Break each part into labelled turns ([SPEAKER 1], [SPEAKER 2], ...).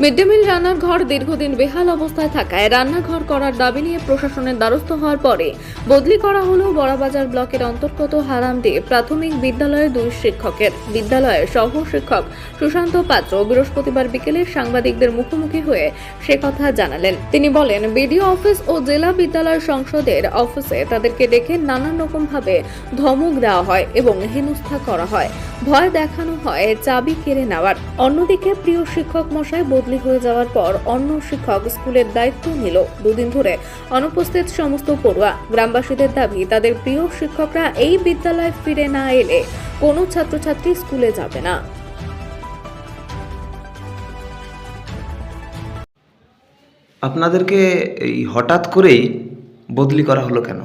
[SPEAKER 1] Mid day meal রান্নার ঘর দীর্ঘদিন বেহাল অবস্থায় থাকায় রান্নাঘর করার দাবি নিয়ে প্রশাসনের দ্বারস্থ হওয়ার পরে বদলি করা হলো বড়াবাজার ব্লকের অন্তর্গত হারামডি প্রাথমিক বিদ্যালয়ের 2 শিক্ষকের। বিদ্যালয়ের সহ শিক্ষক সুশান্ত পাত্র বৃহস্পতিবার বিকেলে সাংবাদিকদের মুখোমুখি হয়ে সে কথা জানালেন। তিনি বলেন, বিডিও অফিস ও জেলা বিদ্যালয় সংসদের অফিসে তাদেরকে ডেকে নানান রকম ভাবে ধমক দেওয়া হয় এবং হেনস্থা করা হয়, ভয় দেখানো হয় চাবি কেড়ে নেওয়ার। অন্যদিকে প্রিয় শিক্ষক মশাই বদলি হয়ে যাওয়ার পর অন্য শিক্ষক স্কুলের দায়িত্ব নিল। 2 দিন ধরে অনুপস্থিত সমস্ত পড়ুয়া। গ্রামবাসীদের দাবি, তাদের প্রিয় শিক্ষকরা এই বিদ্যালয়ে ফিরে না এলে কোনো ছাত্রছাত্রী স্কুলে যাবে না।
[SPEAKER 2] আপনাদেরকে এই হঠাৎ করেই বদলি করা হলো কেন?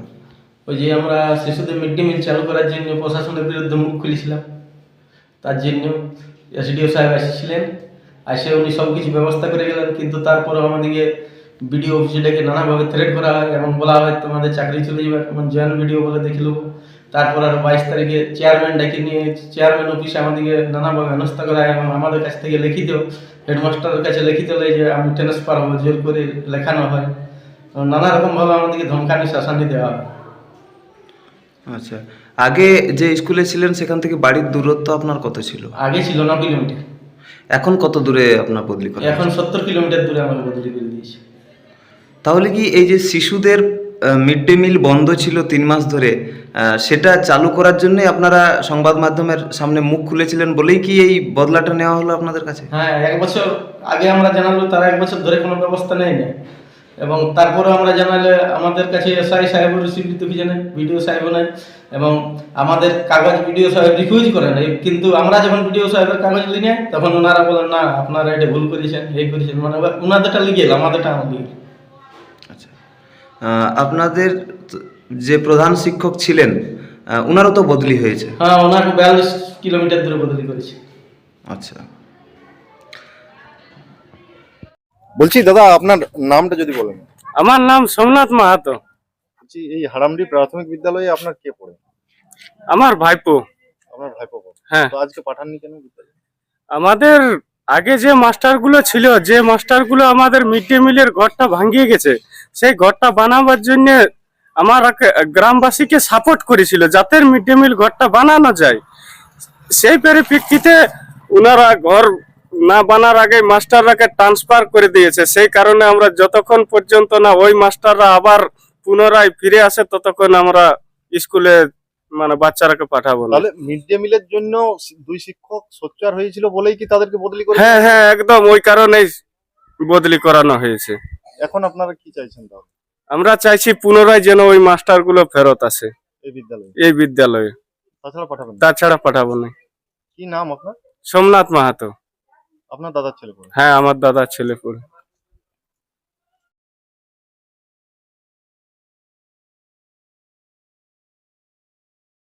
[SPEAKER 3] ওই যে আমরা শিশুদের মিড ডে মিল চালু করার জন্য প্রশাসনের বিরুদ্ধে মুখ খুলেছিলাম, তার জন্য এসডিও সাহেব এসেছিলেন, এসে উনি সব কিছু ব্যবস্থা করে গেলেন। কিন্তু তারপরেও আমাদেরকে বিডিও অফিসে ডেকে নানাভাবে থ্রেট করা হয় এবং বলা হয় তোমাদের চাকরি চলে যাবে, এমন জয়েন্ট বিডিও বলে দেখে নেবো। তারপর আর 22 তারিখে চেয়ারম্যান ডেকে নিয়ে চেয়ারম্যান অফিসে আমাদেরকে নানাভাবে হেনস্থা করা হয় এবং আমাদের কাছ থেকে লিখিত হেডমাস্টারের কাছে লিখিত হলে যে আমি ট্রান্সফার হবো জোর করে লেখানো হয়। নানা রকমভাবে আমাদেরকে ধমকানি শাসানি দেওয়া হয়।
[SPEAKER 2] আচ্ছা, আগে যে স্কুলে ছিলেন সেখান থেকে বাড়ির দূরত্ব আপনার কত ছিল?
[SPEAKER 3] আগে ছিল 9 কিলোমিটার,
[SPEAKER 2] এখন কত দূরে আপনার বদলি করা
[SPEAKER 3] এখন
[SPEAKER 2] হয়েছে?
[SPEAKER 3] 70 কিলোমিটার দূরে আমাকে বদলি করে দিয়েছে।
[SPEAKER 2] তাহলে কি এই যে শিশুদের মিড ডে মিল বন্ধ ছিল 3 মাস ধরে, সেটা চালু করার জন্যই আপনারা সংবাদ মাধ্যমের সামনে মুখ খুলেছিলেন বলেই কি এই বদলাটা নেওয়া হলো আপনাদের কাছে?
[SPEAKER 3] হ্যাঁ, 1 বছর আগে আমরা জানালো, তারা 1 বছর ধরে কোনো ব্যবস্থা নেয় না এবং তারপরে আমরা জানালে আমাদের কাছে এসআই সাহেবের স্বীকৃতি কিছু নেই, বিডিও সাহেবও নেই এবং আমাদের কাগজ বিডিও সাহেব রিফিউজ করেন। কিন্তু আমরা যখন বিডিও সাহেবের কাগজ নিয়ে তখন ওনারা বলেন না আপনারা এটা ভুল করেছেন, এই করেছেন, মানে ওনাদেরটা লিগেল, আমাদেরটা লিগেল।
[SPEAKER 2] আচ্ছা, আপনাদের যে প্রধান শিক্ষক ছিলেন ওনারও তো বদলি হয়েছে?
[SPEAKER 3] হ্যাঁ, ওনাকে 42 কিলোমিটার দূরে বদলি করেছে।
[SPEAKER 2] আচ্ছা,
[SPEAKER 4] বলছি দাদা, আপনার নামটা যদি বলেন।
[SPEAKER 5] আমার নাম সোমনাথ মাহাতো।
[SPEAKER 4] বলছি এই হারামডি প্রাথমিক বিদ্যালয়ে আপনার কে পড়ে?
[SPEAKER 5] আমার ভাইপো।
[SPEAKER 4] আপনার ভাইপো পড়ে?
[SPEAKER 5] হ্যাঁ।
[SPEAKER 4] তো আজকে পাঠাননি কেন বিদ্যালয়ে?
[SPEAKER 5] আমাদের আগে যে মাস্টারগুলো ছিল, যে মাস্টারগুলো আমাদের মিড ডে মিলের ঘরটা ভাঙিয়ে গেছে, সেই ঘরটা বানাবার জন্য আমার গ্রামবাসীকে সাপোর্ট করেছিল যাতে মিড ডে মিল ঘরটা বানানো যায়। সেই পরিপ্রেক্ষিতে ওনারা ঘর না বানার আগে মাস্টাররাকে ট্রান্সফার করে দিয়েছে। সেই কারণে আমরা যতক্ষণ পর্যন্ত না ওই মাস্টাররা আবার পুনরায় ফিরে আসে ততক্ষণ আমরা স্কুলে মানে বাচ্চারাকে পাঠাবো না।
[SPEAKER 4] তাহলে মিড ডে মিলের জন্য 2 শিক্ষক সোচ্চার হয়েছিল বলেই কি তাদেরকে বদলি করে?
[SPEAKER 5] হ্যাঁ হ্যাঁ, একদম ওই কারণেই বদলি করানো হয়েছে।
[SPEAKER 4] এখন আপনারা কি চাইছেন তাহলে
[SPEAKER 5] আমরা চাইছি পুনরায় যেন ওই মাস্টারগুলো ফেরত আসে
[SPEAKER 4] এই বিদ্যালয়ে?
[SPEAKER 5] এই বিদ্যালয়ে,
[SPEAKER 4] তাছাড়া পাঠাবেন না?
[SPEAKER 5] তাছাড়া পাঠাবো না।
[SPEAKER 4] কি নাম আপনার?
[SPEAKER 5] সোমনাথ মাহাতো।
[SPEAKER 4] আপনার দাদার ছেলে পড়ে?
[SPEAKER 5] হ্যাঁ, আমার দাদার ছেলে পড়ে।